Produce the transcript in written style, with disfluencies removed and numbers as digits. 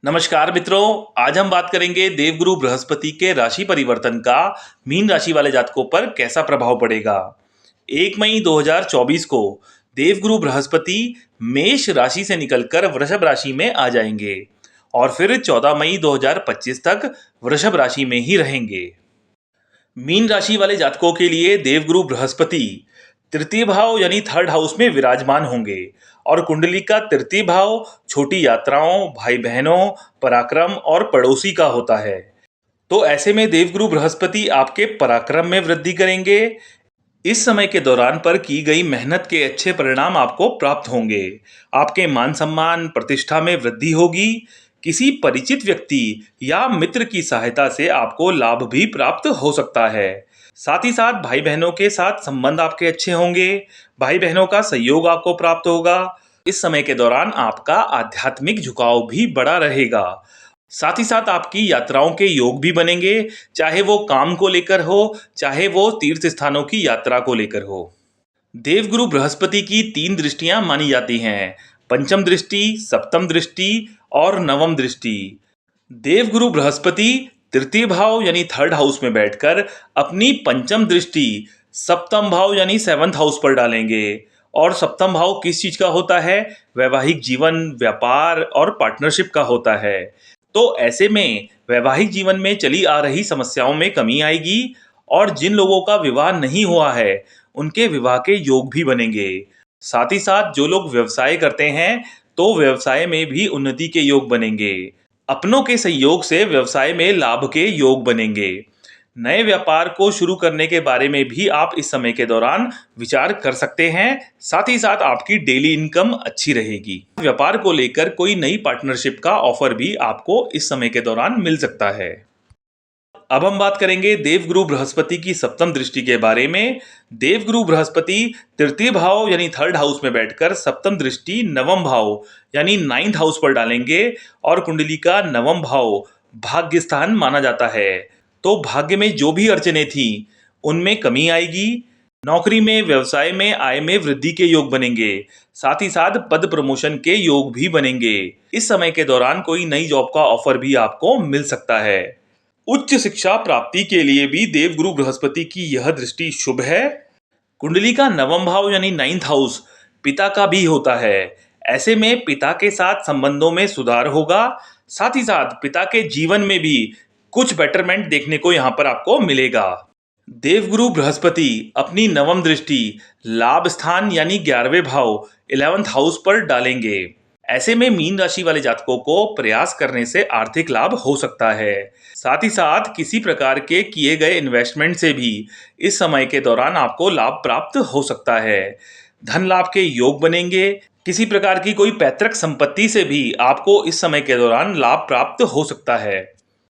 नमस्कार मित्रों। आज हम बात करेंगे देवगुरु बृहस्पति के राशि परिवर्तन का मीन राशि वाले जातकों पर कैसा प्रभाव पड़ेगा। 1 मई 2024 को देवगुरु बृहस्पति मेष राशि से निकलकर वृषभ राशि में आ जाएंगे और फिर 14 मई 2025 तक वृषभ राशि में ही रहेंगे। मीन राशि वाले जातकों के लिए देवगुरु बृहस्पति तृतीय भाव यानी थर्ड हाउस में विराजमान होंगे और कुंडली का तृतीय भाव छोटी यात्राओं, भाई बहनों, पराक्रम और पड़ोसी का होता है। तो ऐसे में देवगुरु बृहस्पति आपके पराक्रम में वृद्धि करेंगे। इस समय के दौरान पर की गई मेहनत के अच्छे परिणाम आपको प्राप्त होंगे। आपके मान सम्मान प्रतिष्ठा में वृद्धि होगी। किसी परिचित व्यक्ति या मित्र की सहायता से आपको लाभ भी प्राप्त हो सकता है। साथ ही साथ भाई बहनों के साथ संबंध आपके अच्छे होंगे। भाई बहनों का सहयोग आपको प्राप्त होगा। इस समय के दौरान आपका आध्यात्मिक झुकाव भी बड़ा रहेगा। साथ ही साथ आपकी यात्राओं के योग भी बनेंगे, चाहे वो काम को लेकर हो, चाहे वो तीर्थ स्थानों की यात्रा को लेकर हो। देवगुरु बृहस्पति की 3 दृष्टियां मानी जाती हैं: पंचम दृष्टि, सप्तम दृष्टि और नवम दृष्टि। देवगुरु बृहस्पति तृतीय भाव यानी थर्ड हाउस में बैठकर अपनी पंचम दृष्टि सप्तम भाव यानी सेवंथ हाउस पर डालेंगे। और सप्तम भाव किस चीज का होता है? वैवाहिक जीवन, व्यापार और पार्टनरशिप का होता है। तो ऐसे में वैवाहिक जीवन में चली आ रही समस्याओं में कमी आएगी और जिन लोगों का विवाह नहीं हुआ है उनके विवाह के योग भी बनेंगे। साथ ही साथ जो लोग व्यवसाय करते हैं तो व्यवसाय में भी उन्नति के योग बनेंगे। अपनों के सहयोग से व्यवसाय में लाभ के योग बनेंगे। नए व्यापार को शुरू करने के बारे में भी आप इस समय के दौरान विचार कर सकते हैं। साथ ही साथ आपकी डेली इनकम अच्छी रहेगी। व्यापार को लेकर कोई नई पार्टनरशिप का ऑफर भी आपको इस समय के दौरान मिल सकता है। अब हम बात करेंगे देवगुरु बृहस्पति की सप्तम दृष्टि के बारे में। देवगुरु बृहस्पति तृतीय भाव यानी थर्ड हाउस में बैठकर सप्तम दृष्टि नवम भाव यानी नाइन्थ हाउस पर डालेंगे और कुंडली का नवम भाव भाग्य स्थान माना जाता है। तो भाग्य में जो भी अड़चने थी उनमें कमी आएगी। नौकरी में, व्यवसाय में आय में वृद्धि के योग बनेंगे। साथ ही साथ पद प्रमोशन के योग भी बनेंगे। इस समय के दौरान कोई नई जॉब का ऑफर भी आपको मिल सकता है। उच्च शिक्षा प्राप्ति के लिए भी देवगुरु बृहस्पति की यह दृष्टि शुभ है। कुंडली का नवम भाव यानी नाइन्थ हाउस पिता का भी होता है। ऐसे में पिता के साथ संबंधों में सुधार होगा। साथ ही साथ पिता के जीवन में भी कुछ बेटरमेंट देखने को यहाँ पर आपको मिलेगा। देवगुरु बृहस्पति अपनी नवम दृष्टि लाभ स्थान यानी 11वें भाव 11th हाउस पर डालेंगे। ऐसे में मीन राशि वाले जातकों को प्रयास करने से आर्थिक लाभ हो सकता है। साथ ही साथ किसी प्रकार के किए गए इन्वेस्टमेंट से भी इस समय के दौरान आपको लाभ प्राप्त हो सकता है। धन लाभ के योग बनेंगे। किसी प्रकार की कोई पैतृक संपत्ति से भी आपको इस समय के दौरान लाभ प्राप्त हो सकता है।